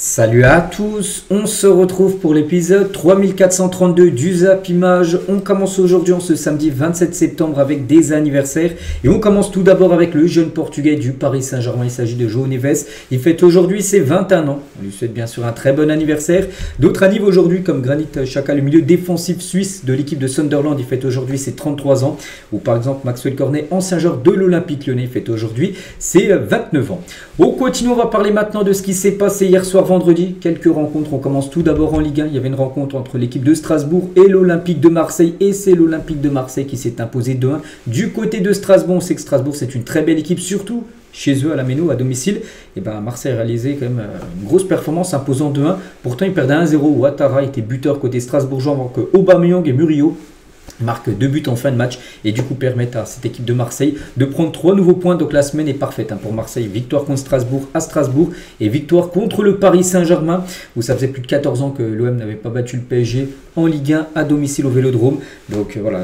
Salut à tous, on se retrouve pour l'épisode 3432 du Zap Image. On commence aujourd'hui en ce samedi 27 septembre avec des anniversaires. Et on commence tout d'abord avec le jeune portugais du Paris Saint-Germain. Il s'agit de João Neves. Il fête aujourd'hui ses 21 ans. On lui souhaite bien sûr un très bon anniversaire. D'autres annives aujourd'hui comme Granit Xhaka, le milieu défensif suisse de l'équipe de Sunderland. Il fête aujourd'hui ses 33 ans. Ou par exemple Maxwell Cornet, ancien joueur de l'Olympique Lyonnais, il fête aujourd'hui ses 29 ans. On continue, on va parler maintenant de ce qui s'est passé hier soir vendredi. Quelques rencontres, on commence tout d'abord en Ligue 1. Il y avait une rencontre entre l'équipe de Strasbourg et l'Olympique de Marseille. Et c'est l'Olympique de Marseille qui s'est imposé 2-1. Du côté de Strasbourg, on sait que Strasbourg c'est une très belle équipe, surtout chez eux à la Méno, à domicile. Et ben Marseille a réalisé quand même une grosse performance imposant 2-1. Pourtant il perdait 1-0. Ouattara était buteur côté strasbourgeois avant que Aubameyang et Murillo marque 2 buts en fin de match et du coup permettent à cette équipe de Marseille de prendre 3 nouveaux points. Donc la semaine est parfaite pour Marseille. Victoire contre Strasbourg à Strasbourg et victoire contre le Paris Saint-Germain où ça faisait plus de 14 ans que l'OM n'avait pas battu le PSG en Ligue 1 à domicile au Vélodrome. Donc voilà,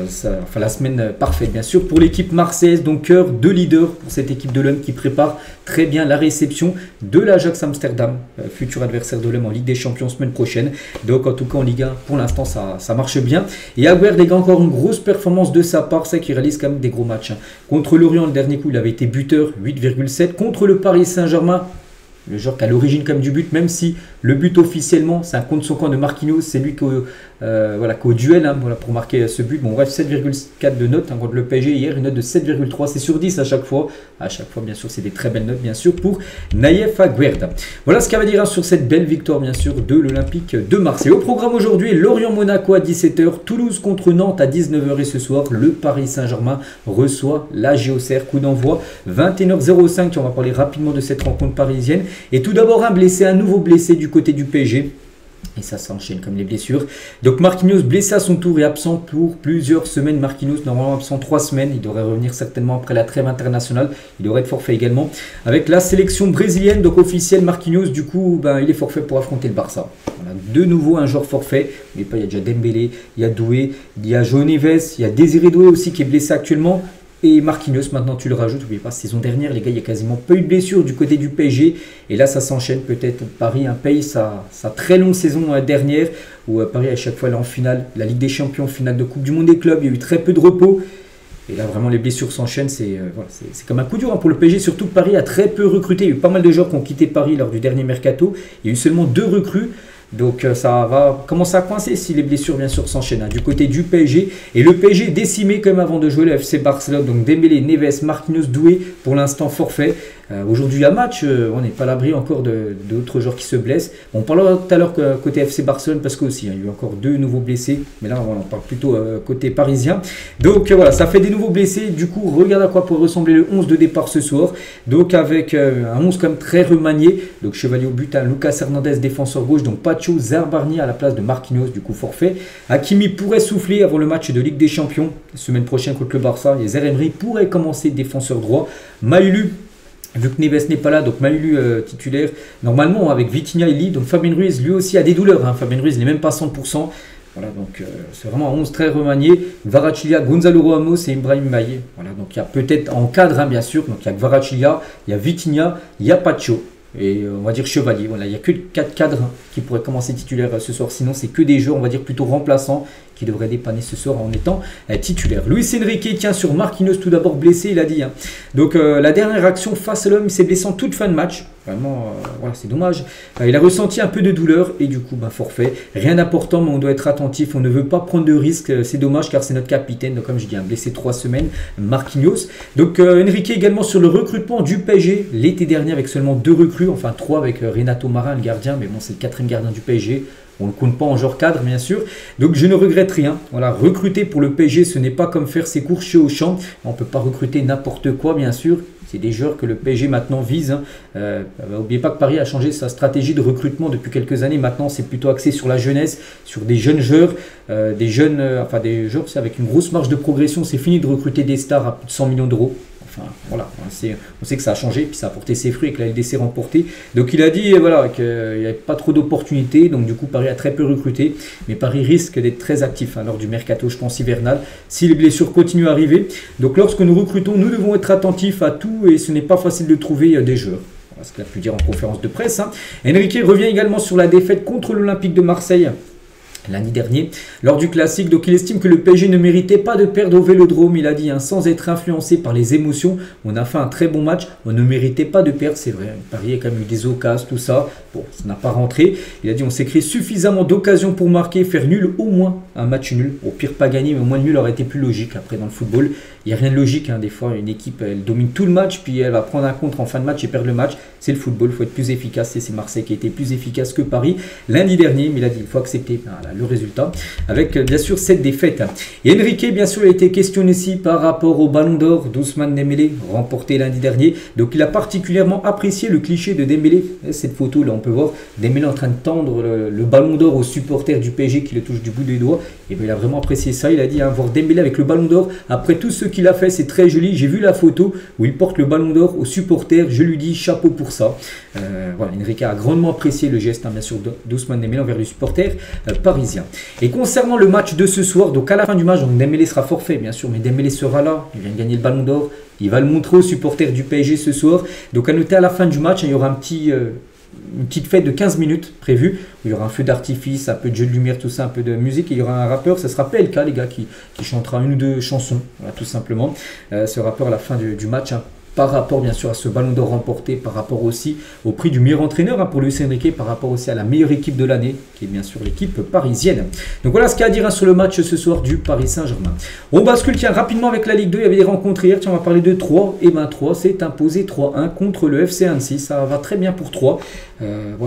la semaine parfaite bien sûr pour l'équipe marseillaise. Donc cœur de leader pour cette équipe de l'OM qui prépare très bien la réception de l'Ajax Amsterdam, futur adversaire de l'OM en Ligue des Champions semaine prochaine. Donc en tout cas en Ligue 1 pour l'instant ça marche bien. Et Agüero les gars, encore une grosse performance de sa part, c'est qu'il réalise quand même des gros matchs. Contre Lorient, le dernier coup, il avait été buteur, 8,7. Contre le Paris Saint-Germain, le joueur qui a l'origine comme du but, même si le but officiellement, c'est un contre son camp de Marquinhos, c'est lui qui au duel pour marquer ce but. Bon bref, 7,4 de note contre le PSG hier, une note de 7,3, c'est sur 10 à chaque fois. À chaque fois, bien sûr, c'est des très belles notes, bien sûr, pour Nayef Aguerd. Voilà ce qu'il y a à dire sur cette belle victoire, bien sûr, de l'Olympique de Marseille. Au programme aujourd'hui, Lorient-Monaco à 17h, Toulouse contre Nantes à 19h et ce soir, le Paris Saint-Germain reçoit la Géocère. Coup d'envoi 21h05. On va parler rapidement de cette rencontre parisienne. Et tout d'abord, un nouveau blessé du côté du PSG. Et ça s'enchaîne comme les blessures. Donc Marquinhos blessé à son tour et absent pour plusieurs semaines. Marquinhos normalement absent 3 semaines. Il devrait revenir certainement après la trêve internationale. Il devrait être forfait également. Avec la sélection brésilienne, donc officielle, Marquinhos, du coup, il est forfait pour affronter le Barça. Voilà, de nouveau un joueur forfait. Il y a déjà Dembélé, il y a Doué, il y a João Neves, il y a Désiré Doué aussi qui est blessé actuellement. Et Marquinhos, maintenant tu le rajoutes, n'oubliez pas, saison dernière, les gars, il n'y a quasiment pas eu de blessure du côté du PSG. Et là, ça s'enchaîne peut-être. Paris paye sa très longue saison dernière, où Paris à chaque fois là en finale, la Ligue des Champions, finale de Coupe du Monde des clubs, il y a eu très peu de repos. Et là, vraiment, les blessures s'enchaînent. C'est comme un coup dur pour le PSG, surtout que Paris a très peu recruté. Il y a eu pas mal de joueurs qui ont quitté Paris lors du dernier mercato. Il y a eu seulement 2 recrues. Donc ça va commencer à coincer si les blessures bien sûr s'enchaînent du côté du PSG. Et le PSG décimé comme avant de jouer le FC Barcelone. Donc Dembélé, Neves, Marquinhos, Doué pour l'instant forfait. Aujourd'hui à match, on n'est pas à l'abri encore d'autres joueurs qui se blessent. On parlera tout à l'heure côté FC Barcelone parce qu'il y a eu encore 2 nouveaux blessés. Mais là on parle plutôt côté parisien. Donc voilà, ça fait des nouveaux blessés. Du coup, regarde à quoi pourrait ressembler le 11 de départ ce soir. Donc avec un 11 comme très remanié. Donc Chevalier au but, Lucas Hernandez défenseur gauche. Donc Pacho, Zerbarni à la place de Marquinhos, du coup forfait. Hakimi pourrait souffler avant le match de Ligue des Champions semaine prochaine contre le Barça. Et Zaïre-Emery pourrait commencer défenseur droit. Maïlu, vu que Neves n'est pas là, donc Maïlu titulaire. Normalement avec Vitinha et Lee. Donc Fabien Ruiz lui aussi a des douleurs. Fabien Ruiz n'est même pas 100%. Voilà, donc c'est vraiment un 11 très remanié. Kvaratskhelia, Gonzalo Ramos et Ibrahim Maillé. Voilà, donc il y a peut-être en cadre bien sûr. Donc il y a Kvaratskhelia, il y a Vitinha, il y a Pacho. Et on va dire Chevalier, voilà, il n'y a que 4 cadres qui pourraient commencer titulaires ce soir. Sinon, c'est que des joueurs, on va dire plutôt remplaçants, qui devraient dépanner ce soir en étant titulaires. Luis Enrique tient sur Marquinhos, tout d'abord blessé, il a dit. Donc la dernière action face à l'homme, il s'est blessé en toute fin de match. Vraiment, voilà, c'est dommage. Il a ressenti un peu de douleur et du coup, forfait. Rien d'important, mais on doit être attentif. On ne veut pas prendre de risques. C'est dommage car c'est notre capitaine. Donc, comme je dis, un blessé 3 semaines, Marquinhos. Donc, Enrique également sur le recrutement du PSG. L'été dernier, avec seulement 2 recrues, enfin 3 avec Renato Marin, le gardien. Mais bon, c'est le 4e gardien du PSG. On ne le compte pas en joueur cadre, bien sûr. Donc, je ne regrette rien. Voilà, recruter pour le PSG, ce n'est pas comme faire ses courses chez Auchan. On ne peut pas recruter n'importe quoi, bien sûr. C'est des joueurs que le PSG maintenant vise. N'oubliez pas que Paris a changé sa stratégie de recrutement depuis quelques années. Maintenant, c'est plutôt axé sur la jeunesse, sur des jeunes joueurs, des joueurs avec une grosse marge de progression. C'est fini de recruter des stars à plus de 100 millions d'euros. Enfin, voilà, on sait que ça a changé, puis ça a porté ses fruits avec la LDC remportée. Donc il a dit voilà, qu'il n'y avait pas trop d'opportunités, donc du coup Paris a très peu recruté, mais Paris risque d'être très actif lors du mercato, je pense, hivernal, si les blessures continuent à arriver. Donc lorsque nous recrutons, nous devons être attentifs à tout et ce n'est pas facile de trouver des joueurs. Voilà ce qu'il a pu dire en conférence de presse. Enrique revient également sur la défaite contre l'Olympique de Marseille lundi dernier, lors du classique. Donc il estime que le PSG ne méritait pas de perdre au Vélodrome, il a dit, sans être influencé par les émotions. On a fait un très bon match, on ne méritait pas de perdre, c'est vrai. Paris a quand même eu des occasions, tout ça. Bon, ça n'a pas rentré. Il a dit, on s'est créé suffisamment d'occasions pour marquer, faire nul, au moins un match nul. Au pire pas gagné, mais au moins nul aurait été plus logique. Après dans le football, il n'y a rien de logique. Des fois, une équipe, elle domine tout le match, puis elle va prendre un contre en fin de match et perdre le match. C'est le football, il faut être plus efficace. Et c'est Marseille qui a été plus efficace que Paris lundi dernier. Mais il a dit, il faut accepter le résultat, avec bien sûr cette défaite. Et Enrique, bien sûr, a été questionné ici par rapport au Ballon d'Or d'Ousmane Dembélé, remporté lundi dernier. Donc il a particulièrement apprécié le cliché de Dembélé. Cette photo là, on peut voir Dembélé en train de tendre le Ballon d'Or aux supporters du PSG qui le touchent du bout des doigts. Et bien il a vraiment apprécié ça. Il a dit, voir Dembélé avec le Ballon d'Or, après tout ce qu'il a fait, c'est très joli. J'ai vu la photo où il porte le Ballon d'Or aux supporters. Je lui dis chapeau pour ça. Voilà, Enrique a grandement apprécié le geste, bien sûr, d'Ousmane Dembélé envers les supporters parisiens. Et concernant le match de ce soir, donc à la fin du match, donc Dembélé sera forfait bien sûr, mais Dembélé sera là, il vient de gagner le Ballon d'Or, il va le montrer aux supporters du PSG ce soir. Donc à noter à la fin du match, il y aura une petite fête de 15 minutes prévue, où il y aura un feu d'artifice, un peu de jeu de lumière, tout ça, un peu de musique, et il y aura un rappeur, ça sera PLK les gars, qui chantera une ou deux chansons, voilà, tout simplement. Ce rappeur à la fin du match, par rapport bien sûr à ce Ballon d'Or remporté, par rapport aussi au prix du meilleur entraîneur pour Luis Enrique, par rapport aussi à la meilleure équipe de l'année, qui est bien sûr l'équipe parisienne. Donc voilà ce qu'il y a à dire sur le match ce soir du Paris Saint-Germain. On bascule rapidement avec la Ligue 2, il y avait des rencontres hier, on va parler de 3, et 3 s'est imposé 3-1 contre le FC Annecy, ça va très bien pour 3,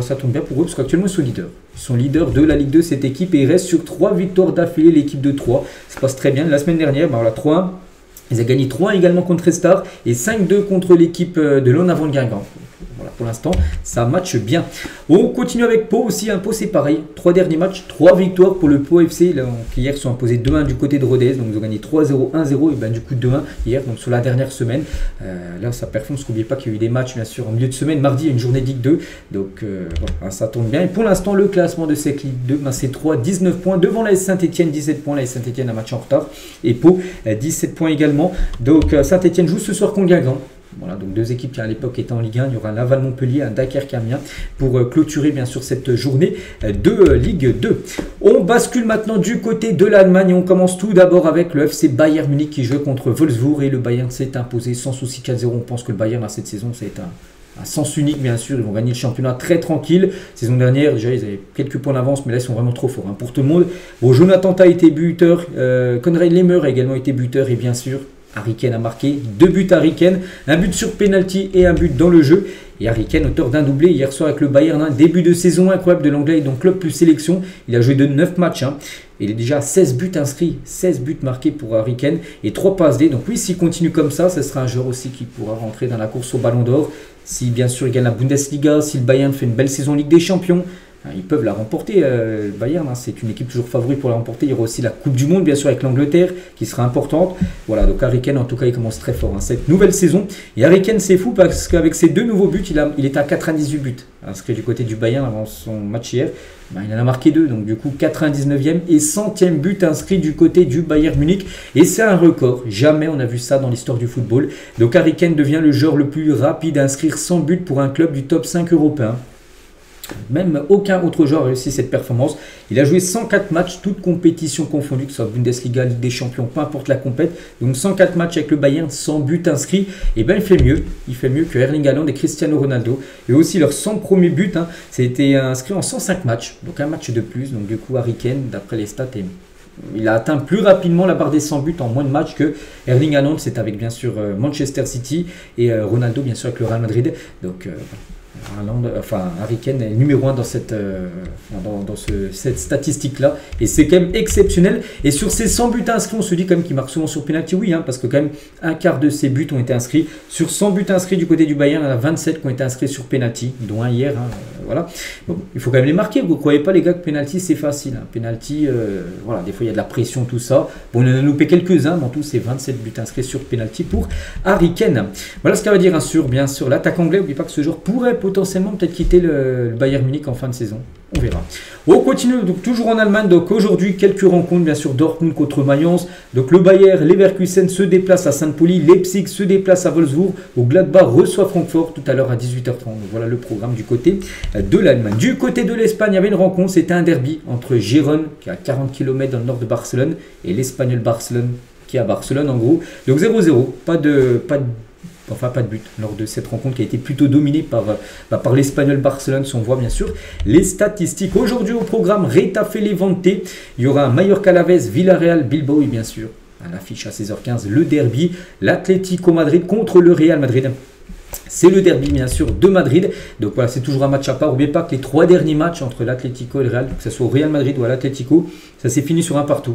ça tombe bien pour eux, parce qu'actuellement ils sont leaders. Ils sont leaders de la Ligue 2, cette équipe, et il reste sur 3 victoires d'affilée, l'équipe de 3, ça se passe très bien. La semaine dernière, voilà, 3-1. Ils ont gagné 3-1 également contre Estar et 5-2 contre l'équipe de l'On-Avant de Guingamp. Voilà, pour l'instant, ça matche bien. On continue avec Pau aussi. Pau, c'est pareil. 3 derniers matchs, 3 victoires pour le Pau FC. Là, hier, ils sont imposés 2-1 du côté de Rodez. Donc, ils ont gagné 3-0, 1-0. Et ben, du coup, 2-1 hier, donc sur la dernière semaine. Là, ça performe. N'oubliez pas qu'il y a eu des matchs, bien sûr, en milieu de semaine. Mardi, il y a une journée de Ligue 2. Donc, voilà, ça tourne bien. Et pour l'instant, le classement de cette Ligue 2, c'est 3, 19 points. Devant la Saint-Etienne, 17 points. La Saint-Etienne, un match en retard. Et Pau, 17 points également. Donc, Saint-Etienne joue ce soir contre Guingamp. Voilà, donc deux équipes qui à l'époque étaient en Ligue 1, il y aura un Laval-Montpellier, un Dunkerque-Amiens pour clôturer bien sûr cette journée de Ligue 2. On bascule maintenant du côté de l'Allemagne et on commence tout d'abord avec le FC Bayern Munich qui joue contre Wolfsburg et le Bayern s'est imposé sans souci 4-0. On pense que le Bayern à cette saison c'est un sens unique bien sûr, ils vont gagner le championnat très tranquille. Saison dernière déjà ils avaient quelques points d'avance mais là ils sont vraiment trop forts pour tout le monde. Bon, Jonathan Tah a été buteur, Konrad Laimer a également été buteur et bien sûr Harry Kane a marqué 2 buts à Harry Kane, un but sur penalty et un but dans le jeu. Et Harry Kane, auteur d'un doublé hier soir avec le Bayern, début de saison incroyable de l'anglais, donc club plus sélection. Il a joué de 9 matchs. Il est déjà à 16 buts inscrits, 16 buts marqués pour Harry Kane et 3 passes D. Donc oui, s'il continue comme ça, ce sera un joueur aussi qui pourra rentrer dans la course au Ballon d'Or. Si bien sûr il gagne la Bundesliga, si le Bayern fait une belle saison en Ligue des Champions, ils peuvent la remporter, le Bayern, c'est une équipe toujours favorite pour la remporter. Il y aura aussi la Coupe du Monde, bien sûr, avec l'Angleterre, qui sera importante. Voilà, donc Harry Kane, en tout cas, il commence très fort cette nouvelle saison. Et Harry Kane, c'est fou parce qu'avec ses 2 nouveaux buts, il était à 98 buts inscrits du côté du Bayern avant son match hier. Il en a marqué 2, donc du coup 99e et 100e but inscrit du côté du Bayern Munich. Et c'est un record, jamais on a vu ça dans l'histoire du football. Donc Harry Kane devient le joueur le plus rapide à inscrire 100 buts pour un club du top 5 européen. Même aucun autre joueur a réussi cette performance. Il a joué 104 matchs, toutes compétitions confondues, que ce soit Bundesliga, Ligue des Champions, peu importe la compète. Donc 104 matchs avec le Bayern, 100 buts inscrits. Et bien il fait mieux. Il fait mieux que Erling Haaland et Cristiano Ronaldo. Et aussi leurs 100 premiers buts, c'était inscrit en 105 matchs. Donc un match de plus. Donc du coup Harry Kane, d'après les stats, il a atteint plus rapidement la barre des 100 buts en moins de matchs que Erling Haaland. C'est avec bien sûr Manchester City et Ronaldo bien sûr avec le Real Madrid. Donc Harry Kane est numéro 1 dans cette statistique-là. Et c'est quand même exceptionnel. Et sur ces 100 buts inscrits, on se dit quand même qu'il marque souvent sur penalty. Oui, parce que quand même un quart de ses buts ont été inscrits. Sur 100 buts inscrits du côté du Bayern, il y en a 27 qui ont été inscrits sur penalty, dont un hier voilà. Bon, il faut quand même les marquer. Vous ne croyez pas, les gars, que penalty, c'est facile. Hein. Penalty, voilà, des fois, il y a de la pression, tout ça. Bon, on en a loupé quelques-uns, mais en tout, c'est 27 buts inscrits sur penalty pour Harry Kane. Voilà ce qu'elle va dire, hein, bien sûr, l'attaque anglais. N'oubliez pas que ce joueur pourrait potentiellement peut-être quitter le Bayern Munich en fin de saison. On verra. On continue donc toujours en Allemagne. Donc aujourd'hui, quelques rencontres, bien sûr, Dortmund contre Mayence. Donc le Bayer Leverkusen se déplace à Saint-Pauli. Leipzig se déplace à Wolfsburg. Au Gladbach reçoit Francfort tout à l'heure à 18h30. Donc voilà le programme du côté de l'Allemagne. Du côté de l'Espagne, il y avait une rencontre. C'était un derby entre Gérone, qui est à 40 km dans le nord de Barcelone, et l'Espagnol Barcelone, qui est à Barcelone en gros. Donc 0-0. Pas de but lors de cette rencontre qui a été plutôt dominée par l'Espagnol Barcelone, si on voit bien sûr les statistiques. Aujourd'hui au programme Retafe Levante, il y aura un Mallorca Alavés, Villarreal Bilbao et bien sûr à l'affiche à 16h15 le derby, l'Atlético Madrid contre le Real Madrid. C'est le derby bien sûr de Madrid, donc voilà, c'est toujours un match à part. N'oubliez pas que les 3 derniers matchs entre l'Atlético et le Real, que ce soit au Real Madrid ou à l'Atlético, ça s'est fini sur un partout.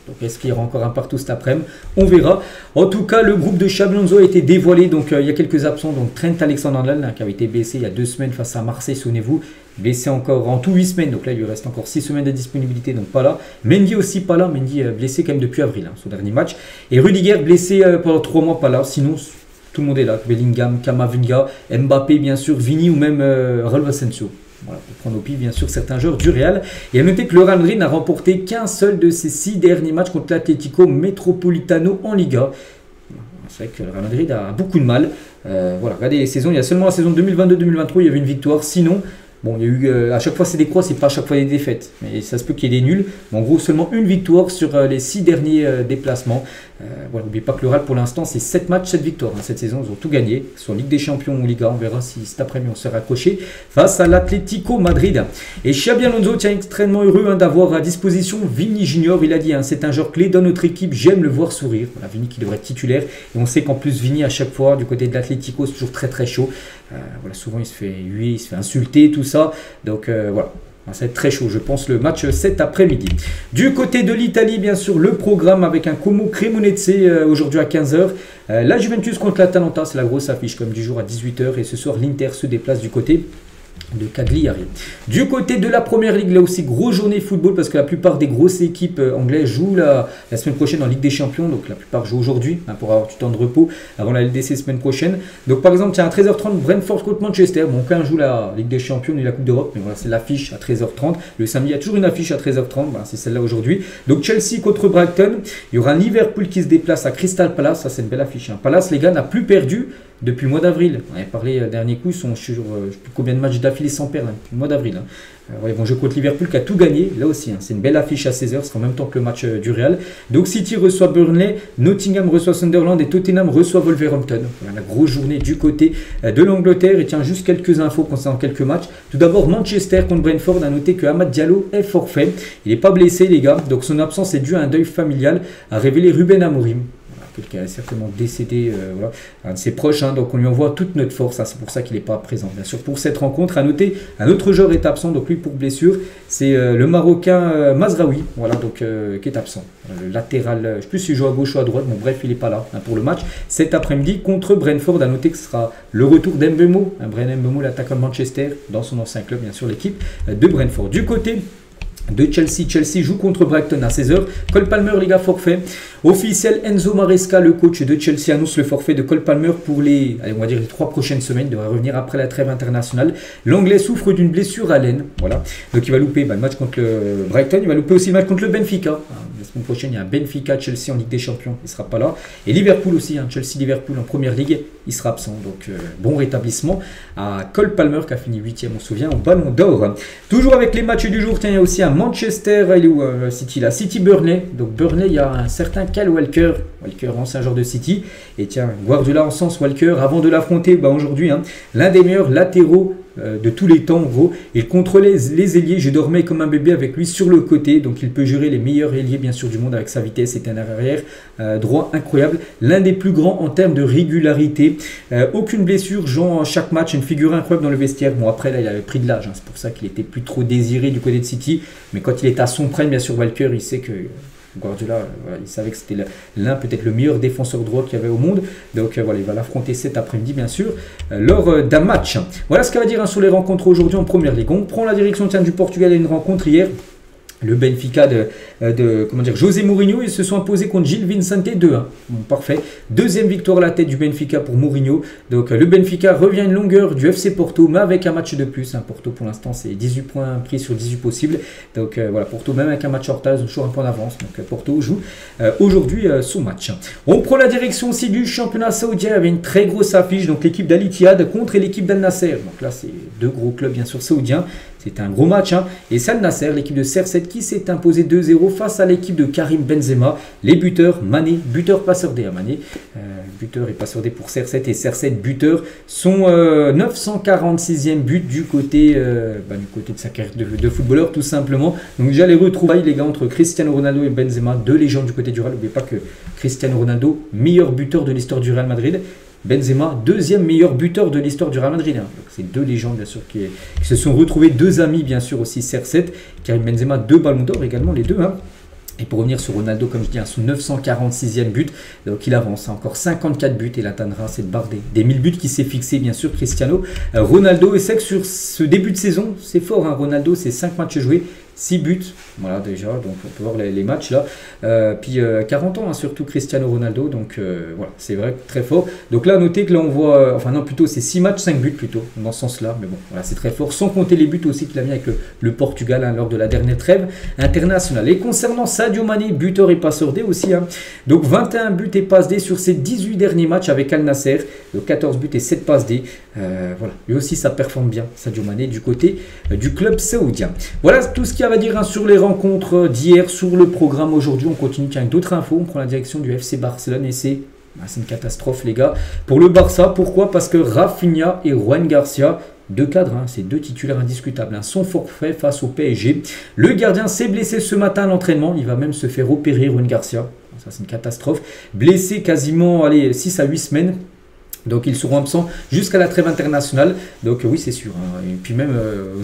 Donc est-ce qu'il y aura encore un partout cet après-midi? On verra. En tout cas, le groupe de Xabi Alonso a été dévoilé. Donc il y a quelques absents. Donc Trent Alexander-Arnold qui avait été blessé il y a 2 semaines face à Marseille, souvenez-vous. Blessé encore en tout 8 semaines. Donc là, il lui reste encore 6 semaines de disponibilité. Donc pas là. Mendy aussi pas là. Mendy blessé quand même depuis avril, son dernier match. Et Rudiger blessé pendant 3 mois, pas là. Sinon, tout le monde est là. Bellingham, Camavinga, Mbappé bien sûr, Vini ou même Raúl Asensio. Voilà, pour prendre au pif, bien sûr, certains joueurs du Real. Et à noter que le Real Madrid n'a remporté qu'un seul de ses 6 derniers matchs contre l'Atlético Metropolitano en Liga. C'est vrai que le Real Madrid a beaucoup de mal. Voilà, regardez les saisons. Il y a seulement la saison 2022-2023, il y avait une victoire. Sinon, bon, il y a eu à chaque fois c'est des croix, c'est pas à chaque fois des défaites. Mais ça se peut qu'il y ait des nuls. Mais en gros, seulement une victoire sur les 6 derniers déplacements. Voilà, n'oubliez pas que le Real pour l'instant c'est 7 matchs, 7 victoires. Cette saison, ils ont tout gagné. Soit Ligue des Champions ou Liga. On verra si cet après-midi on sera accroché face à l'Atlético Madrid. Et Xabi Alonso tient extrêmement heureux d'avoir à disposition Vini Junior. Il a dit, c'est un joueur clé dans notre équipe. J'aime le voir sourire. Voilà, Vini qui devrait être titulaire. Et on sait qu'en plus Vini à chaque fois du côté de l'Atlético c'est toujours très très chaud. Voilà, souvent il se fait huer, il se fait insulter, tout ça. Donc voilà. Ça va être très chaud, je pense, le match cet après-midi. Du côté de l'Italie, bien sûr, le programme avec un Como Cremonese aujourd'hui à 15h. La Juventus contre l'Atalanta, c'est la grosse affiche comme du jour à 18h. Et ce soir, l'Inter se déplace du côté de Cagliari. Du côté de la Première Ligue, là aussi, grosse journée football parce que la plupart des grosses équipes anglaises jouent la semaine prochaine en Ligue des Champions. Donc la plupart jouent aujourd'hui pour avoir du temps de repos avant la LDC semaine prochaine. Donc par exemple, tiens, à 13h30, Brentford contre Manchester. Bon, aucun joue la Ligue des Champions ni la Coupe d'Europe, mais voilà, c'est l'affiche à 13h30. Le samedi, il y a toujours une affiche à 13h30. Voilà, c'est celle-là aujourd'hui. Donc Chelsea contre Brighton. Il y aura un Liverpool qui se déplace à Crystal Palace. Ça, c'est une belle affiche. Palace, les gars, n'a plus perdu depuis le mois d'avril. On avait parlé dernier coup, ils sont sur je ne sais plus combien de matchs d'affilée sans perdre, depuis le mois d'avril. Ils vont jouer contre Liverpool qui a tout gagné, là aussi. C'est une belle affiche à 16h, c'est en même temps que le match du Real. Donc City reçoit Burnley, Nottingham reçoit Sunderland et Tottenham reçoit Wolverhampton. Voilà la grosse journée du côté de l'Angleterre. Et tiens, juste quelques infos concernant quelques matchs. Tout d'abord, Manchester contre Brentford. A noté que Amad Diallo est forfait. Il n'est pas blessé, les gars. Donc son absence est due à un deuil familial, a révélé Ruben Amorim. Qui est certainement décédé, voilà, un de ses proches, donc on lui envoie toute notre force, c'est pour ça qu'il n'est pas présent. Bien sûr, pour cette rencontre, à noter, un autre joueur est absent, donc lui pour blessure, c'est le Marocain Mazraoui, voilà, donc qui est absent. Le latéral, je ne sais plus s'il joue à gauche ou à droite, mais bref, il n'est pas là pour le match. Cet après-midi contre Brentford, à noter que ce sera le retour d'Mbeumo, Bryan Mbeumo, l'attaquant de Manchester, dans son ancien club, bien sûr, l'équipe de Brentford. Du côté de Chelsea joue contre Brighton à 16h. Cole Palmer, les gars, forfait. Officiel, Enzo Maresca, le coach de Chelsea, annonce le forfait de Cole Palmer pour les 3 prochaines semaines. Il devrait revenir après la trêve internationale. L'Anglais souffre d'une blessure à l'aine. Voilà. Donc il va louper le match contre le Brighton. Il va louper aussi le match contre le Benfica. La semaine prochaine, il y a un Benfica-Chelsea en Ligue des Champions. Il ne sera pas là. Et Liverpool aussi, Chelsea-Liverpool en Première Ligue. Il sera absent. Donc bon rétablissement à Cole Palmer qui a fini 8e, on se souvient, au Ballon d'Or. Toujours avec les matchs du jour, tiens, il y a aussi un Manchester, il est où City là, City Burnley. Donc Burnley, il y a un certain Kyle Walker, ancien joueur de City. Et tiens, Guardiola en sens Walker, avant de l'affronter aujourd'hui, l'un des meilleurs latéraux de tous les temps en gros. Il contrôlait les ailiers, je dormais comme un bébé avec lui sur le côté, donc il peut gérer les meilleurs ailiers bien sûr du monde avec sa vitesse. C'est un arrière droit incroyable, l'un des plus grands en termes de régularité, aucune blessure, genre chaque match, une figure incroyable dans le vestiaire. Bon après là il avait pris de l'âge, c'est pour ça qu'il était plus trop désiré du côté de City, mais quand il est à son prime bien sûr Walker, il sait que Guardiola, voilà, il savait que c'était l'un peut-être le meilleur défenseur droit qu'il y avait au monde. Donc voilà, il va l'affronter cet après-midi bien sûr lors d'un match. Voilà ce qu'on va dire sur les rencontres aujourd'hui en première ligue. On prend la direction du Portugal à une rencontre hier. Le Benfica comment dire, José Mourinho, ils se sont imposés contre Gil Vicente 2-1. Bon, parfait. Deuxième victoire à la tête du Benfica pour Mourinho. Donc le Benfica revient à une longueur du FC Porto, mais avec un match de plus. Porto pour l'instant c'est 18 points pris sur 18 possibles. Donc voilà, Porto même avec un match en retard, ils ont toujours un point d'avance. Donc Porto joue aujourd'hui son match. On prend la direction aussi du championnat saoudien avec une très grosse affiche. Donc l'équipe d'Al Ittihad contre l'équipe d'Al Nasser. Donc là c'est deux gros clubs bien sûr saoudiens. C'était un gros match. Et c'est Al Nasser, l'équipe de CR7 qui s'est imposée 2-0 face à l'équipe de Karim Benzema. Les buteurs, Mané, buteur passeur D à Mané. Buteur et passeur D pour CR7 et CR7 buteur. Son 946e but du côté de sa carrière de footballeur tout simplement. Donc déjà les retrouvailles les gars entre Cristiano Ronaldo et Benzema, deux légendes du côté du Real. N'oubliez pas que Cristiano Ronaldo, meilleur buteur de l'histoire du Real Madrid. Benzema, deuxième meilleur buteur de l'histoire du Real Madrid. C'est deux légendes bien sûr qui se sont retrouvés, deux amis bien sûr aussi CR7. Karim Benzema, 2 ballons d'or également les deux. Et pour revenir sur Ronaldo, comme je dis, son 946e but, donc il avance encore 54 buts et il atteindra cette barre des 1000 buts qui s'est fixé bien sûr Cristiano Ronaldo. Et c'est que sur ce début de saison, c'est fort, Ronaldo, c'est 5 matchs joués, 6 buts, voilà déjà, donc on peut voir les matchs là. Puis 40 ans, surtout Cristiano Ronaldo, donc voilà, c'est vrai, très fort. Donc là, notez que là on voit, enfin non, plutôt c'est 6 matchs, 5 buts plutôt, dans ce sens-là, mais bon, voilà, c'est très fort, sans compter les buts aussi qu'il a mis avec le Portugal lors de la dernière trêve internationale. Et concernant Sadio Mané, buteur et passeur D aussi, donc 21 buts et passes D sur ses 18 derniers matchs avec Al Nasser, donc 14 buts et 7 passes D. Voilà, lui aussi ça performe bien, Sadio Mané du côté du club saoudien. Voilà tout ce qu'il y a à dire sur les rencontres d'hier, sur le programme aujourd'hui. On continue avec d'autres infos, on prend la direction du FC Barcelone et c'est une catastrophe les gars. Pour le Barça, pourquoi? Parce que Rafinha et Ruan Garcia, deux cadres, c'est deux titulaires indiscutables, sont forfaits face au PSG. Le gardien s'est blessé ce matin à l'entraînement, il va même se faire opérer, Ruan Garcia. Ça c'est une catastrophe. Blessé quasiment 6 à 8 semaines. Donc ils seront absents jusqu'à la trêve internationale. Donc oui c'est sûr. Et puis même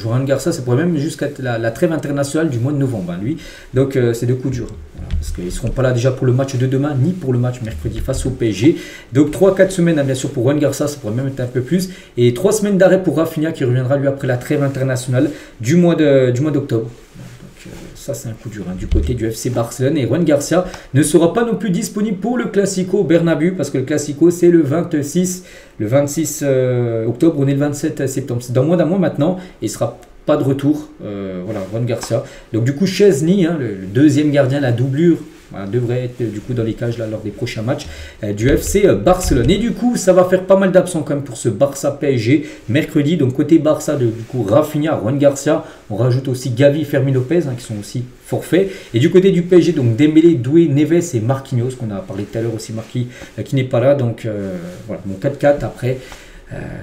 Ruan Garcia, ça pourrait même jusqu'à la trêve internationale du mois de novembre lui. Donc c'est deux coups durs. Voilà, parce qu'ils ne seront pas là déjà pour le match de demain, ni pour le match mercredi face au PSG. Donc 3-4 semaines bien sûr pour Ruan Garcia, ça pourrait même être un peu plus. Et 3 semaines d'arrêt pour Rafinha qui reviendra lui après la trêve internationale du mois d'octobre. Ça c'est un coup dur du côté du FC Barcelone. Et Ruan Garcia ne sera pas non plus disponible pour le Classico Bernabéu parce que le Classico c'est le 26 octobre, on est le 27 septembre. C'est dans moins d'un mois maintenant et il ne sera pas de retour. Voilà, Ruan Garcia. Donc du coup Chesney, le deuxième gardien, la doublure, devrait être du coup dans les cages lors des prochains matchs du FC Barcelone. Et du coup ça va faire pas mal d'absents quand même pour ce Barça PSG mercredi. Donc côté Barça, du coup Rafinha, Ruan Garcia, on rajoute aussi Gavi, Fermin Lopez qui sont aussi forfaits. Et du côté du PSG, donc Dembélé, Doué, Neves et Marquinhos, qu'on a parlé tout à l'heure aussi, Marquis qui n'est pas là. Donc voilà, mon 4-4 après.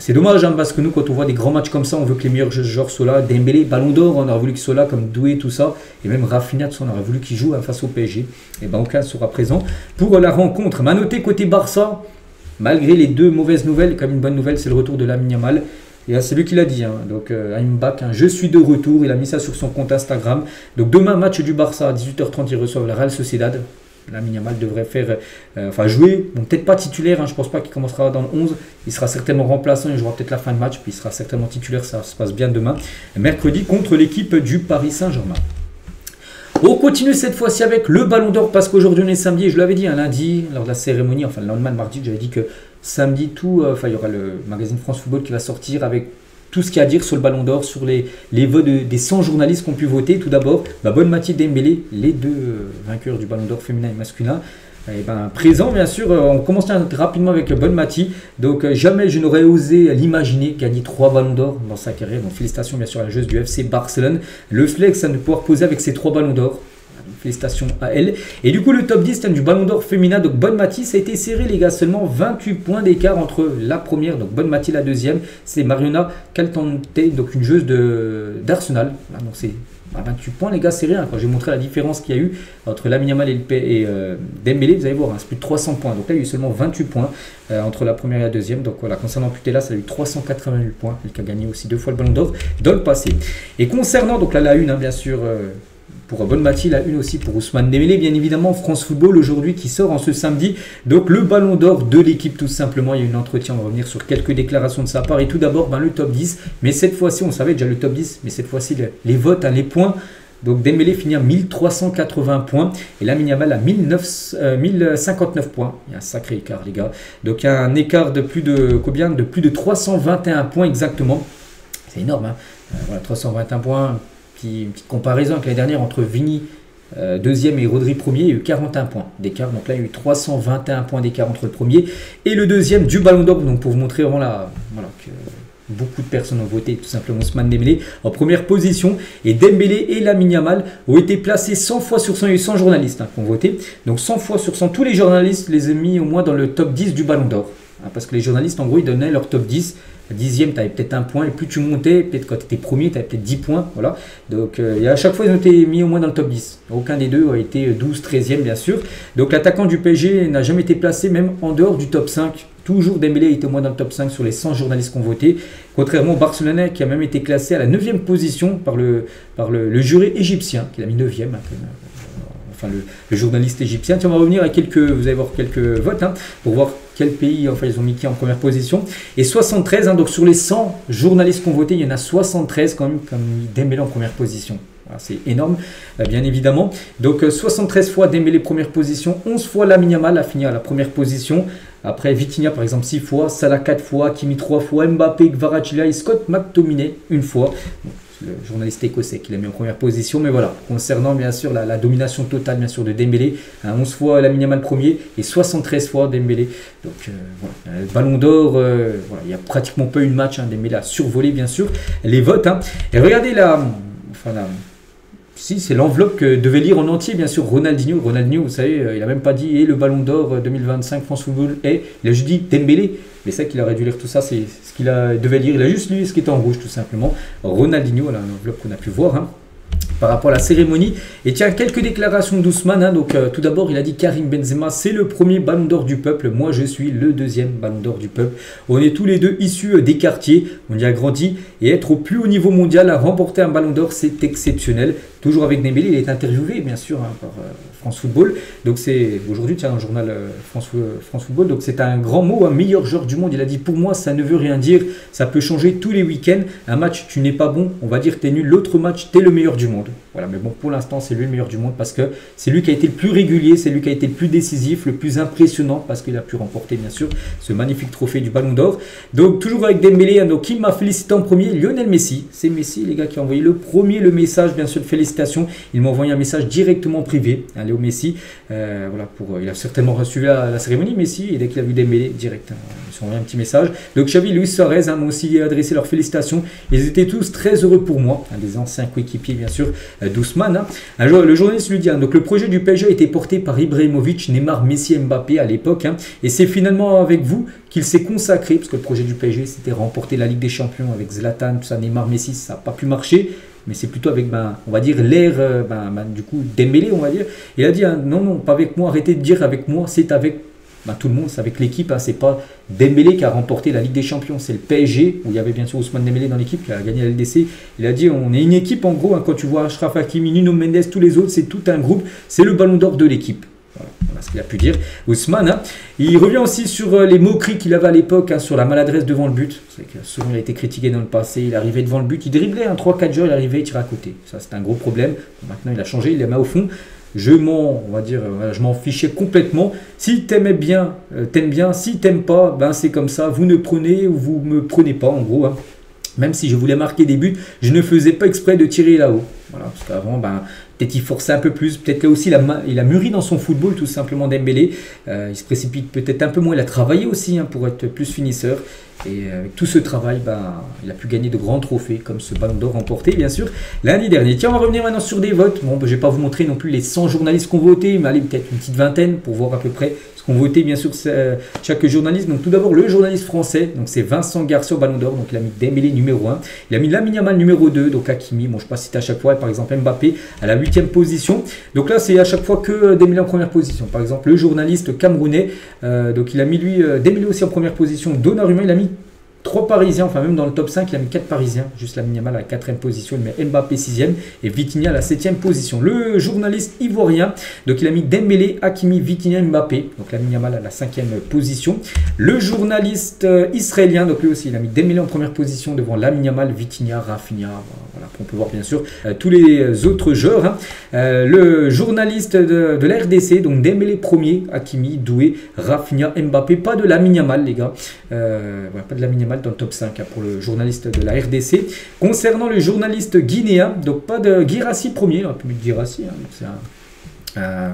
C'est dommage parce que nous quand on voit des grands matchs comme ça, on veut que les meilleurs joueurs soient là. Dembélé, Ballon d'Or, on aurait voulu qu'il soit là comme Doué, tout ça. Et même Rafinha, on aurait voulu qu'il joue face au PSG. Et aucun sera présent pour la rencontre. Mais à noter côté Barça, malgré les deux mauvaises nouvelles, comme une bonne nouvelle, c'est le retour de Lamine Yamal. Et c'est lui qui l'a dit, donc I'm back, je suis de retour. Il a mis ça sur son compte Instagram. Donc demain, match du Barça à 18h30, ils reçoivent la Real Sociedad. Lamine Yamal devrait jouer, bon, peut-être pas titulaire, je pense pas qu'il commencera dans le 11, il sera certainement remplaçant, il jouera peut-être la fin de match, puis il sera certainement titulaire, ça se passe bien demain, mercredi contre l'équipe du Paris Saint-Germain. On continue cette fois-ci avec le Ballon d'Or parce qu'aujourd'hui on est samedi et je l'avais dit lundi lors de la cérémonie, enfin le lendemain de mardi, j'avais dit que samedi il y aura le magazine France Football qui va sortir avec tout ce qu'il y a à dire sur le Ballon d'Or, sur les votes des 100 journalistes qui ont pu voter. Tout d'abord, Bonmati, Dembélé, les deux vainqueurs du Ballon d'Or féminin et masculin. Présent bien sûr, on commence rapidement avec Bonmati. Donc jamais je n'aurais osé l'imaginer gagner 3 Ballons d'Or dans sa carrière. Donc félicitations bien sûr à la joueuse du FC Barcelone. Le flex de pouvoir poser avec ses 3 Ballons d'Or. Félicitations à elle. Et du coup, le top 10 du Ballon d'Or féminin. Donc, Bonmati, ça a été serré, les gars. Seulement 28 points d'écart entre la première, donc Bonmati, la deuxième. C'est Mariona Caltante, donc une joueuse d'Arsenal. Voilà, donc, c'est 28 points, les gars, c'est rien. Quand j'ai montré la différence qu'il y a eu entre Lamine Yamal et Dembélé, vous allez voir, c'est plus de 300 points. Donc là, il y a eu seulement 28 points entre la première et la deuxième. Donc voilà, concernant Putella, ça a eu 388 points. Elle qui a gagné aussi 2 fois le Ballon d'Or dans le passé. Et concernant, donc là, la une, bien sûr. pour Bonmati, la une aussi pour Ousmane Dembélé, bien évidemment. France Football aujourd'hui qui sort en ce samedi, donc le ballon d'or de l'équipe tout simplement. Il y a eu un entretien, on va revenir sur quelques déclarations de sa part. Et tout d'abord, ben, le top 10, mais cette fois-ci, on savait déjà le top 10, mais cette fois-ci, les votes, hein, les points. Donc Dembélé finit à 1380 points et Lamine Yamal à 1059 points. Il y a un sacré écart, les gars. Donc il y a un écart de plus de combien? De plus de 321 points exactement. C'est énorme, hein. Voilà, 321 points. Une petite comparaison avec l'année dernière entre Vini deuxième et Rodri premier, il y a eu 41 points d'écart. Donc là, il y a eu 321 points d'écart entre le premier et le deuxième du Ballon d'Or. Donc pour vous montrer vraiment que beaucoup de personnes ont voté tout simplement Ousmane Dembélé en première position. Et Dembélé et Lamine Yamal ont été placés 100 fois sur 100. Il y a eu 100 journalistes qui ont voté. Donc 100 fois sur 100, tous les journalistes les ont mis au moins dans le top 10 du Ballon d'Or. Parce que les journalistes, en gros, ils donnaient leur top 10. Dixième, tu avais peut-être un point, et plus tu montais, peut-être quand tu étais premier, tu avais peut-être 10 points. Voilà. Donc à chaque fois, ils ont été mis au moins dans le top 10. Aucun des deux a été 12, 13e, bien sûr. Donc l'attaquant du PSG n'a jamais été placé, même en dehors du top 5. Toujours Dembélé était au moins dans le top 5 sur les 100 journalistes qui ont voté. Contrairement au Barcelonais, qui a même été classé à la 9e position par le jury égyptien, qui l'a mis 9e. Enfin, le journaliste égyptien. Tiens, on va revenir à vous allez voir quelques votes pour voir quel pays, enfin, ils ont mis qui en première position. Et 73, donc sur les 100 journalistes qui ont voté, il y en a 73 quand même comme Dembélé en première position. Voilà, c'est énorme, bien évidemment. Donc 73 fois Dembélé première position, 11 fois Lamine Yamal a fini à la première position. Après Vitinha par exemple 6 fois, Salah 4 fois, Kimi 3 fois, Mbappé, Kvaratskhelia et Scott McTominay une fois. Le journaliste écossais qui l'a mis en première position, mais voilà, concernant bien sûr la domination totale bien sûr de Dembélé, 11 fois Lamine Yamal premier et 73 fois Dembélé. Donc voilà, le Ballon d'Or, voilà, il n'y a pratiquement pas eu de match, Dembélé a survolé bien sûr les votes. Et regardez si c'est l'enveloppe que devait lire en entier, bien sûr, Ronaldinho. Ronaldinho, vous savez, il n'a même pas dit le Ballon d'Or 2025 France Football et il a juste dit Dembélé. Mais c'est ça qu'il aurait dû lire tout ça, c'est ce qu'il devait lire. Il a juste lu ce qui était en rouge, tout simplement. Ronaldinho, voilà, l'enveloppe qu'on a pu voir par rapport à la cérémonie. Et tiens, quelques déclarations d'Ousmane. Donc, tout d'abord, il a dit Karim Benzema, c'est le premier Ballon d'Or du peuple. Moi, je suis le deuxième Ballon d'Or du peuple. On est tous les deux issus des quartiers. On y a grandi. Et être au plus haut niveau mondial, à remporter un Ballon d'Or, c'est exceptionnel. Toujours avec Dembélé, il est interviewé, bien sûr, par France Football. Donc, c'est aujourd'hui, tiens, dans le journal France Football. Donc, c'est un grand mot, un meilleur joueur du monde. Il a dit, pour moi, ça ne veut rien dire. Ça peut changer tous les week-ends. Un match, tu n'es pas bon. On va dire, tu es nul. L'autre match, tu es le meilleur du monde. Voilà, mais bon, pour l'instant, c'est lui le meilleur du monde parce que c'est lui qui a été le plus régulier, c'est lui qui a été le plus décisif, le plus impressionnant parce qu'il a pu remporter, bien sûr, ce magnifique trophée du Ballon d'Or. Donc, toujours avec Dembélé, donc, qui m'a félicité en premier, Lionel Messi. C'est Messi, les gars, qui a envoyé le message, bien sûr, de félicitations. Il m'a envoyé un message directement privé, Léo Messi. Voilà, il a certainement reçu la cérémonie, Messi, et dès qu'il a vu Dembélé, direct, ils ont envoyé un petit message. Donc, Xavi et Luis Suarez m'ont aussi adressé leurs félicitations. Ils étaient tous très heureux pour moi, des anciens coéquipiers, bien sûr, d'Ousmane. Le journaliste lui dit, donc le projet du PSG a été porté par Ibrahimovic, Neymar, Messi, Mbappé à l'époque, et c'est finalement avec vous qu'il s'est consacré, parce que le projet du PSG c'était remporter la Ligue des Champions avec Zlatan, tout ça, Neymar, Messi, ça n'a pas pu marcher, mais c'est plutôt avec, on va dire, l'ère, du coup, Dembélé, on va dire. Il a dit, non, pas avec moi, arrêtez de dire avec moi, c'est avec tout le monde, c'est avec l'équipe, c'est pas Dembélé qui a remporté la Ligue des Champions, c'est le PSG, où il y avait bien sûr Ousmane Dembélé dans l'équipe qui a gagné la LDC. Il a dit, on est une équipe en gros, quand tu vois Achraf Hakimi, Nuno Mendes, tous les autres, c'est tout un groupe, c'est le Ballon d'Or de l'équipe. Voilà ce qu'il a pu dire Ousmane. Il revient aussi sur les moqueries qu'il avait à l'époque, sur la maladresse devant le but. C'est que souvent il a été critiqué dans le passé, il arrivait devant le but, il driblait 3-4 joueurs, il arrivait, il tirait à côté. Ça c'est un gros problème. Maintenant il a changé, il les met au fond. Je m'en fichais complètement. Si t'aimais bien, t'aimes bien. Si t'aimes pas, c'est comme ça. Vous ne prenez ou vous me prenez pas, en gros. Même si je voulais marquer des buts, je ne faisais pas exprès de tirer là-haut. Voilà, parce qu'avant, peut-être il forçait un peu plus. Peut-être là aussi, il a mûri dans son football, tout simplement, Dembélé. Il se précipite peut-être un peu moins. Il a travaillé aussi pour être plus finisseur. Et avec tout ce travail, il a pu gagner de grands trophées, comme ce Ballon d'Or remporté, bien sûr, l'année dernière. Tiens, on va revenir maintenant sur des votes. Bon, je ne vais pas vous montrer non plus les 100 journalistes qui ont voté, mais allez, peut-être une petite vingtaine pour voir à peu près ce qu'ont voté, bien sûr, chaque journaliste. Donc, tout d'abord, le journaliste français, donc c'est Vincent Garcia au Ballon d'Or. Donc, il a mis Dembélé numéro 1. Il a mis Lamine Yamal numéro 2. Donc, Hakimi, bon, je ne sais pas si c'était à chaque fois, par exemple, Mbappé à la 8e position. Donc, là, c'est à chaque fois que Dembélé en première position. Par exemple, le journaliste camerounais, donc il a mis lui Dembélé aussi en première position. Donnarumma, il a mis 3 Parisiens, enfin même dans le top 5, il a mis 4 Parisiens. Juste Lamine Yamal à la 4e position, il met Mbappé 6e et Vitinha à la 7e position. Le journaliste ivoirien, donc il a mis Dembélé, Hakimi, Vitinha, Mbappé. Donc Lamine Yamal à la 5e position. Le journaliste israélien, donc lui aussi il a mis Dembélé en première position devant Lamine Yamal, Vitinha, Rafinha. Voilà, on peut voir bien sûr tous les autres joueurs. Hein. Le journaliste de la RDC, donc Dembélé premier, Hakimi, Doué, Rafinha, Mbappé. Pas de Lamine Yamal les gars. Voilà, pas de Lamine Yamal dans le top 5 hein, pour le journaliste de la RDC. Concernant le journaliste guinéen, donc pas de Guirassy premier, on peut mettre Guirassy, hein, c'est un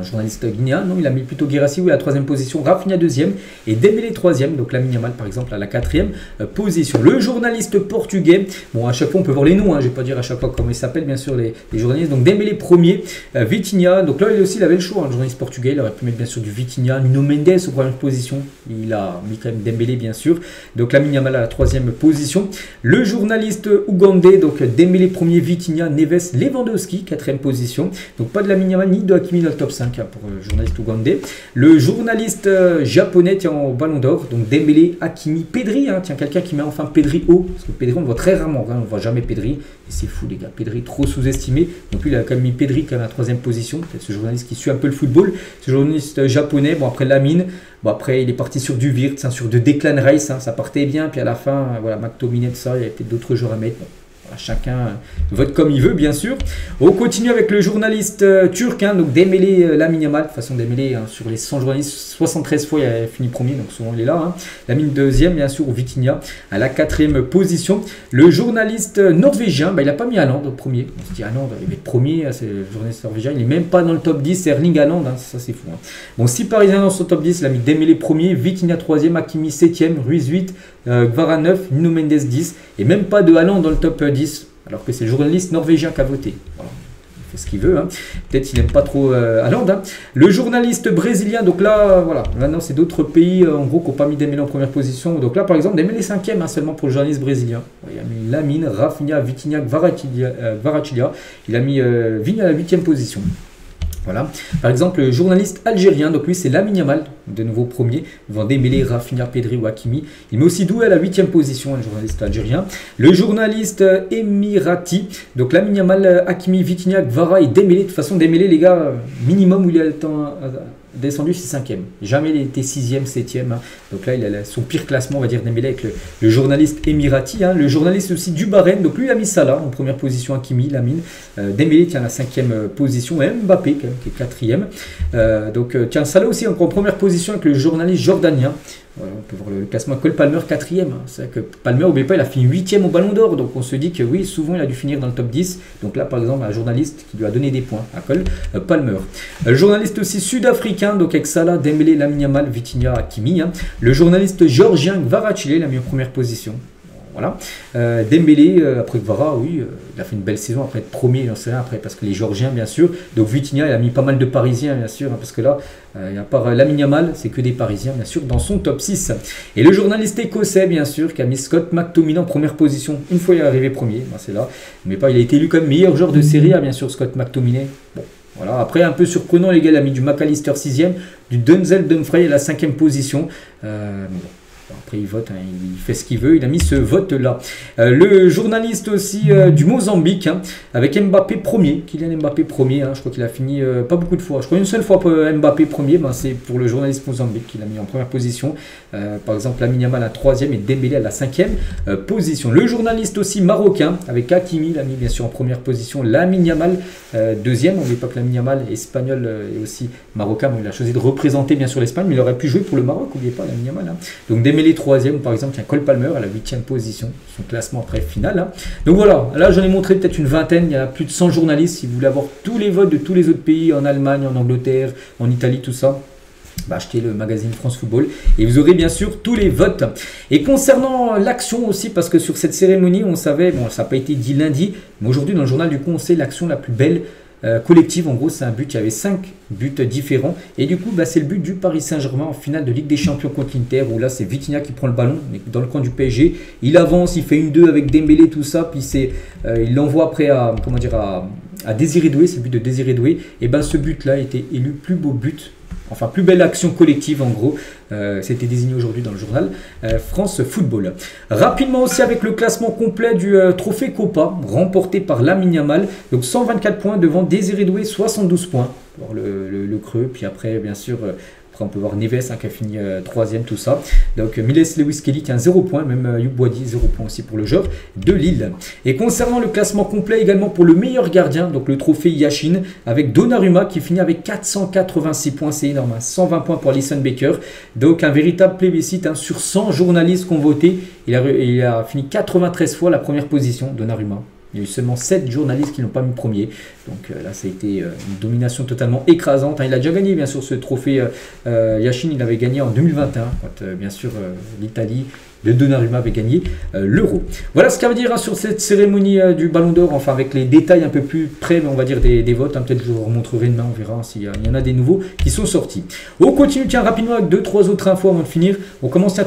journaliste guinéen, non, il a mis plutôt Guirassy oui, à la 3e position, Rafinha 2e et Dembélé 3e, donc Lamine Yamal par exemple à la 4e position. Le journaliste portugais, bon à chaque fois on peut voir les noms, hein, je ne vais pas dire à chaque fois comment ils s'appellent bien sûr les journalistes, donc Dembélé premier, Vitinha, donc là il aussi il avait le choix, hein, le journaliste portugais, il aurait pu mettre bien sûr du Vitinha, Nuno Mendes aux premières positions, il a mis quand même Dembélé bien sûr, donc Lamine Yamal à la 3e position. Le journaliste ougandais, donc Dembélé premier, Vitinha, Neves, Lewandowski 4e position, donc pas de Lamine Yamal ni de Hakimi dans le top 5 hein, pour le journaliste ougandais. Le journaliste japonais tient au ballon d'or, donc Dembélé, Hakimi, Pedri, hein, tiens quelqu'un qui met enfin Pedri haut, parce que Pedri on le voit très rarement, hein, on ne voit jamais Pedri, et c'est fou les gars, Pedri trop sous-estimé, donc lui il a quand même mis Pedri quand même à la 3e position, peut-être ce journaliste qui suit un peu le football, ce journaliste japonais, bon après Lamine, bon après il est parti sur du Wirtz, hein, sur de Declan Rice, hein, ça partait bien, puis à la fin, voilà, McTominay, tout ça, il y avait peut-être d'autres joueurs à mettre, bon. Voilà, chacun vote comme il veut, bien sûr. On continue avec le journaliste turc, hein, donc Dembélé, Lamine Yamal. De toute façon, Dembélé, hein, sur les 100 journalistes, 73 fois, il a fini premier, donc souvent il est là. Hein. Lamine 2e, bien sûr, ou Vitinha à la 4e position. Le journaliste norvégien, bah, il n'a pas mis Haaland au premier. On se dit Haaland, il va être premier, c'est le journaliste norvégien. Il n'est même pas dans le top 10, c'est Erling Haaland, hein, ça c'est fou. Hein. Bon, 6 Parisiens dans son top 10, il a mis Dembélé premier, Vitinha 3e, Hakimi 7e, Ruiz 8, Gvara 9, Nuno Mendes 10, et même pas de Haaland dans le top 10, alors que c'est le journaliste norvégien qui a voté. Voilà. Il fait ce qu'il veut, hein. Peut-être qu'il n'aime pas trop Haaland. Hein. Le journaliste brésilien, donc là, voilà, maintenant c'est d'autres pays en gros qui n'ont pas mis Dembélé en première position. Donc là, par exemple, Dembélé 5e hein, seulement pour le journaliste brésilien. Il a mis Lamine, Rafinha, Vitinha, Kvaratskhelia. Il a mis Vigne à la 8e position. Voilà. Par exemple, le journaliste algérien, donc lui c'est Lamine Yamal, de nouveau premier, devant Dembélé, Rafinha, Pedri ou Hakimi. Il met aussi Doué à la 8e position, le journaliste algérien. Le journaliste émirati, donc Lamine Yamal, Hakimi, Vitinha, Gvara et Dembélé. De toute façon, Dembélé, les gars, minimum où il a le temps descendu, c'est 5e. Jamais il était 6e, 7e. Hein. Donc là, il a son pire classement, on va dire, Dembélé avec le journaliste émirati. Hein. Le journaliste aussi du Bahreïn, donc lui, il a mis Salah en première position, Hakimi, Lamine. Dembélé tient la 5e position, et Mbappé, quand même, qui est 4e. Donc, tiens, Salah aussi en première position avec le journaliste jordanien. Voilà, on peut voir le classement. Cole Palmer 4e. Hein. C'est vrai que Palmer, n'oubliez pas, il a fini 8e au Ballon d'Or. Donc on se dit que oui, souvent il a dû finir dans le top 10. Donc là, par exemple, un journaliste qui lui a donné des points à Cole Palmer. Le journaliste aussi sud-africain, donc avec Salah, Dembélé, Lamine Yamal, Vitinha, Hakimi. Hein. Le journaliste géorgien Kvaratskhelia, il a mis en première position. Voilà. Dembélé, après Gvara, oui, il a fait une belle saison après être premier, j'en sais rien, après, parce que les Géorgiens, bien sûr. Donc Vitinha, il a mis pas mal de Parisiens, bien sûr, hein, parce que là, à part Lamine Yamal, c'est que des Parisiens, bien sûr, dans son top 6. Et le journaliste écossais, bien sûr, qui a mis Scott McTominay en première position. Une fois il est arrivé premier, ben, c'est là. Mais pas, il a été élu comme meilleur joueur de Serie A, bien sûr, Scott McTominay. Bon. Voilà. Après, un peu surprenant, les gars, il a mis du McAllister 6e, du Denzel Dumfries à la 5e position. Bon. Après, il vote, hein, il fait ce qu'il veut. Il a mis ce vote-là. Le journaliste aussi du Mozambique, hein, avec Mbappé premier. Kylian Mbappé premier. Hein, je crois qu'il a fini pas beaucoup de fois. Je crois une seule fois pour Mbappé premier. Ben, c'est pour le journaliste Mozambique qu'il a mis en première position. Par exemple, Lamine Yamal à la 3e et Dembélé à la 5e position. Le journaliste aussi marocain, avec Hakimi, il a mis bien sûr en première position. Lamine Yamal 2e. On n'oublie pas que Lamine Yamal est espagnol et aussi marocain. Bon, il a choisi de représenter bien sûr l'Espagne, mais il aurait pu jouer pour le Maroc. N'oubliez pas Lamine Yamal. Hein. Donc Dembélé 3e, par exemple, il y a Cole Palmer à la 8e position, son classement après finale. Hein. Donc voilà, là j'en ai montré peut-être une vingtaine, il y a plus de 100 journalistes. Si vous voulez avoir tous les votes de tous les autres pays, en Allemagne, en Angleterre, en Italie, tout ça, bah, achetez le magazine France Football et vous aurez bien sûr tous les votes. Et concernant l'action aussi, parce que sur cette cérémonie, on savait, bon, ça n'a pas été dit lundi, mais aujourd'hui dans le journal du coup, on sait l'action la plus belle collective. En gros, c'est un but, il y avait 5 buts différents et du coup bah, c'est le but du Paris Saint-Germain en finale de Ligue des Champions contre l'Inter, où là c'est Vitinha qui prend le ballon dans le camp du PSG, il avance, il fait une 2 avec Dembélé, tout ça, puis il l'envoie après à, comment dire, à Désiré Doué, c'est le but de Désiré Doué, et ben ce but là a été élu plus beau but enfin plus belle action collective en gros. C'était désigné aujourd'hui dans le journal France Football. Rapidement aussi avec le classement complet du trophée Copa remporté par Lamine Yamal. Donc 124 points devant Désiré Doué, 72 points. Alors le creux, puis après bien sûr... Après, on peut voir Neves qui a fini 3e, tout ça. Donc, Miles Lewis Kelly qui a 0 points, même Youb Boadi, 0 points aussi pour le joueur de Lille. Et concernant le classement complet également pour le meilleur gardien, donc le trophée Yashin, avec Donnarumma qui finit avec 486 points, c'est énorme, 120 points pour Alisson Becker. Donc, un véritable plébiscite sur 100 journalistes qui ont voté. Il a fini 93 fois la première position, Donnarumma. Il y a eu seulement 7 journalistes qui n'ont pas mis premier. Donc là, ça a été une domination totalement écrasante. Il a déjà gagné, bien sûr, ce trophée Yashin. Il avait gagné en 2021, quand, bien sûr, l'Italie de Donnarumma avait gagné l'Euro. Voilà ce qu'il y a à dire sur cette cérémonie du Ballon d'Or, enfin avec les détails un peu plus près, mais on va dire des votes. Peut-être je vous remontrerai demain, on verra s'il y en a des nouveaux qui sont sortis. On continue, tiens, rapidement avec 2-3 autres infos avant de finir. On commence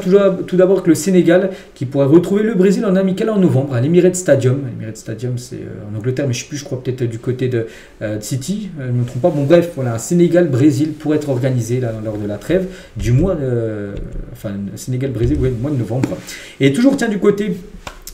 tout d'abord avec le Sénégal qui pourrait retrouver le Brésil en amical en novembre à l'Emirates Stadium. L'Emirates Stadium, c'est en Angleterre, mais je ne sais plus, je crois peut-être du côté de City, je ne me trompe pas. Bon, bref, voilà, un Sénégal-Brésil pourrait être organisé là, lors de la trêve du mois, enfin, Sénégal-Brésil, ouais, mois de novembre. Et toujours, tiens, du côté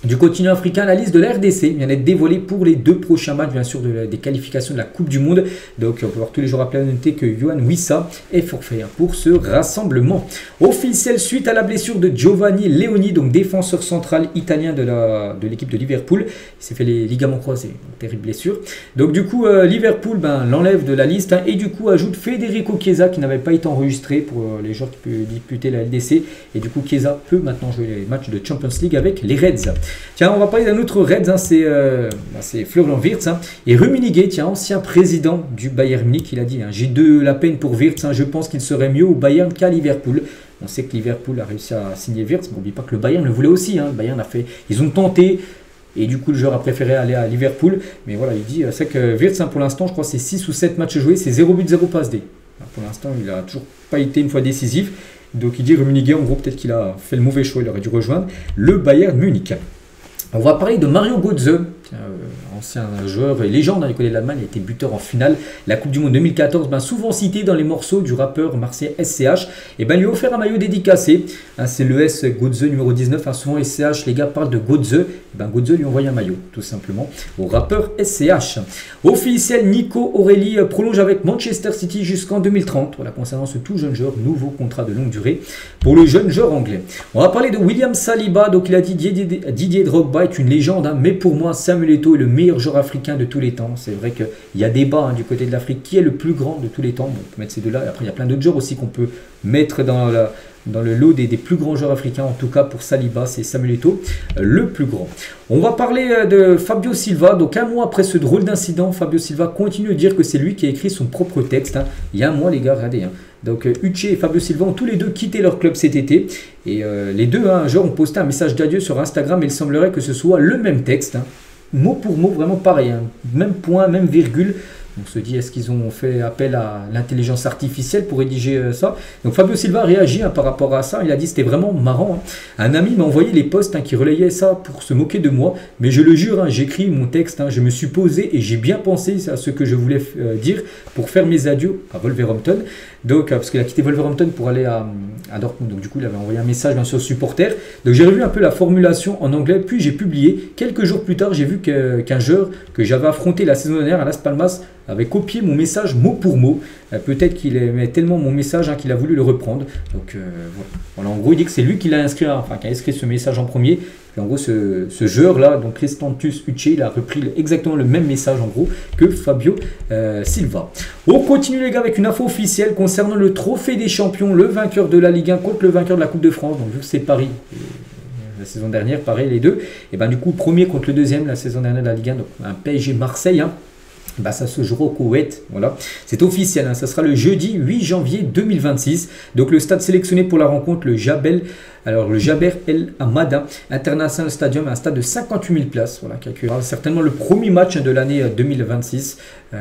du continent africain, la liste de la RDC vient d'être dévoilée pour les 2 prochains matchs, bien sûr, des qualifications de la Coupe du Monde. Donc, on peut voir tous les jours à noter que Yohan Wissa est forfait pour ce rassemblement. Officiel suite à la blessure de Giovanni Leoni, donc défenseur central italien de l'équipe de Liverpool. Il s'est fait les ligaments croisés, terrible blessure. Donc, du coup, Liverpool l'enlève de la liste et du coup ajoute Federico Chiesa qui n'avait pas été enregistré pour les joueurs qui peuvent disputer la LDC. Et du coup, Chiesa peut maintenant jouer les matchs de Champions League avec les Reds. Tiens, on va parler d'un autre Reds, c'est Florian Wirtz. Et Rummenigge, tiens, ancien président du Bayern Munich, il a dit j'ai de la peine pour Wirtz, je pense qu'il serait mieux au Bayern qu'à Liverpool. On sait que Liverpool a réussi à signer Wirtz, mais n'oublie pas que le Bayern le voulait aussi. Le Bayern ils ont tenté, et du coup le joueur a préféré aller à Liverpool. Mais voilà, il dit, c'est que Wirtz, pour l'instant, je crois que c'est 6 ou 7 matchs joués, c'est 0 but, 0 passe D. Pour l'instant, il n'a toujours pas été une fois décisif. Donc il dit Rummenigge, en gros, peut-être qu'il a fait le mauvais choix, il aurait dû rejoindre le Bayern Munich. On va parler de Mario Götze, ancien joueur et légende du côté de l'Allemagne, il a été buteur en finale la Coupe du Monde 2014, souvent cité dans les morceaux du rappeur marseillais SCH, et lui a offert un maillot dédicacé, c'est le S Götze numéro 19, souvent SCH, les gars parlent de Götze, Götze lui a envoyé un maillot, tout simplement, au rappeur SCH. Officiel, Nico Aurélie prolonge avec Manchester City jusqu'en 2030, voilà, concernant ce tout jeune joueur, nouveau contrat de longue durée pour le jeune joueur anglais. On va parler de William Saliba, donc il a dit Didier Drogba est une légende, mais pour moi Samuel Eto'o est le meilleur joueur africain de tous les temps. C'est vrai qu'il y a débat du côté de l'Afrique, qui est le plus grand de tous les temps. Bon, on peut mettre ces deux-là, et après il y a plein d'autres joueurs aussi qu'on peut mettre dans le lot des plus grands joueurs africains. En tout cas pour Saliba, c'est Samuel Eto'o le plus grand. On va parler de Fabio Silva. Donc un mois après ce drôle d'incident, Fabio Silva continue de dire que c'est lui qui a écrit son propre texte. Il y a un mois les gars, regardez. Donc Uche et Fabio Silva ont tous les deux quitté leur club cet été. Et les deux, un jour, ont posté un message d'adieu sur Instagram. Et il semblerait que ce soit le même texte. Mot pour mot, vraiment pareil. Même point, même virgule. On se dit, est-ce qu'ils ont fait appel à l'intelligence artificielle pour rédiger ça? Donc Fabio Silva réagit par rapport à ça. Il a dit, c'était vraiment marrant. Un ami m'a envoyé les posts qui relayaient ça pour se moquer de moi. Mais je le jure, j'écris mon texte. Je me suis posé et j'ai bien pensé à ce que je voulais dire pour faire mes adieux à Wolverhampton. Donc, parce qu'il a quitté Wolverhampton pour aller à Dortmund. Donc du coup, il avait envoyé un message bien sûr aux supporters. Donc j'ai revu un peu la formulation en anglais. Puis j'ai publié. Quelques jours plus tard, j'ai vu qu'un joueur que j'avais affronté la saison dernière à Las Palmas avait copié mon message mot pour mot. Peut-être qu'il aimait tellement mon message qu'il a voulu le reprendre. Donc voilà. En gros, il dit que c'est lui qui l'a inscrit, qui a inscrit ce message en premier. Et en gros, ce joueur-là, donc Restantus Uche, il a repris exactement le même message en gros que Fabio Silva. On continue les gars avec une info officielle concernant le trophée des champions, le vainqueur de la Ligue 1 contre le vainqueur de la Coupe de France. Donc vu que c'est Paris. La saison dernière, pareil, les deux. Et du coup, premier contre le deuxième la saison dernière de la Ligue 1, donc un PSG Marseille. Ça se jouera au Koweït, voilà. C'est officiel, ça sera le jeudi 8 janvier 2026. Donc le stade sélectionné pour la rencontre, le Jaber El Hamada International Stadium, un stade de 58 000 places, voilà, qui accueillera certainement le premier match de l'année 2026.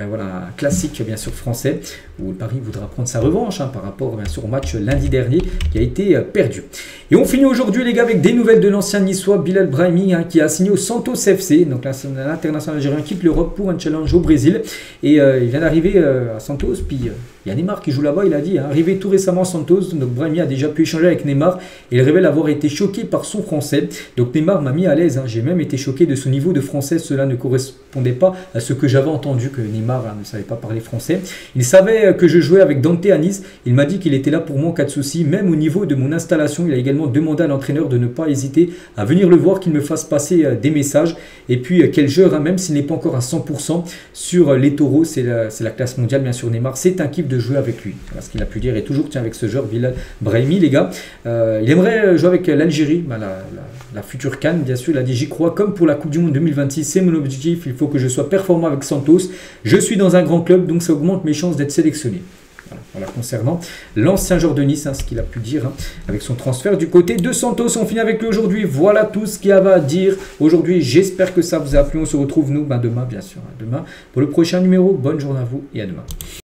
Voilà, un classique bien sûr français, où le Paris voudra prendre sa revanche par rapport bien sûr au match lundi dernier qui a été perdu. Et on finit aujourd'hui les gars avec des nouvelles de l'ancien niçois Bilal Brahimi qui a signé au Santos FC, donc l'international algérien quitte l'Europe pour un challenge au Brésil. Et il vient d'arriver à Santos, puis Il y a Neymar qui joue là-bas, il a dit, hein, arrivé tout récemment à Santos, donc Brahimi a déjà pu échanger avec Neymar et il révèle avoir été choqué par son français. Donc Neymar m'a mis à l'aise, hein, j'ai même été choqué de son niveau de français, cela ne correspondait pas à ce que j'avais entendu, que Neymar ne savait pas parler français. Il savait que je jouais avec Dante à Nice, il m'a dit qu'il était là pour moi en cas de souci, même au niveau de mon installation, il a également demandé à l'entraîneur de ne pas hésiter à venir le voir, qu'il me fasse passer des messages. Et puis quel joueur, hein, même s'il n'est pas encore à 100% sur les taureaux, c'est la classe mondiale bien sûr. Neymar, c'est un kiff de jouer avec lui, voilà ce qu'il a pu dire. Et toujours tiens avec ce joueur Bilal Brahimi les gars, il aimerait jouer avec l'Algérie, la future CAN bien sûr. Il a dit j'y crois, comme pour la Coupe du Monde 2026, c'est mon objectif, il faut que je sois performant avec Santos, je suis dans un grand club donc ça augmente mes chances d'être sélectionné. Voilà, concernant l'ancien joueur de Nice, hein, ce qu'il a pu dire, hein, avec son transfert du côté de Santos. On finit avec lui aujourd'hui. Voilà tout ce qu'il y avait à dire aujourd'hui. J'espère que ça vous a plu. On se retrouve nous demain, bien sûr, demain pour le prochain numéro. Bonne journée à vous et à demain.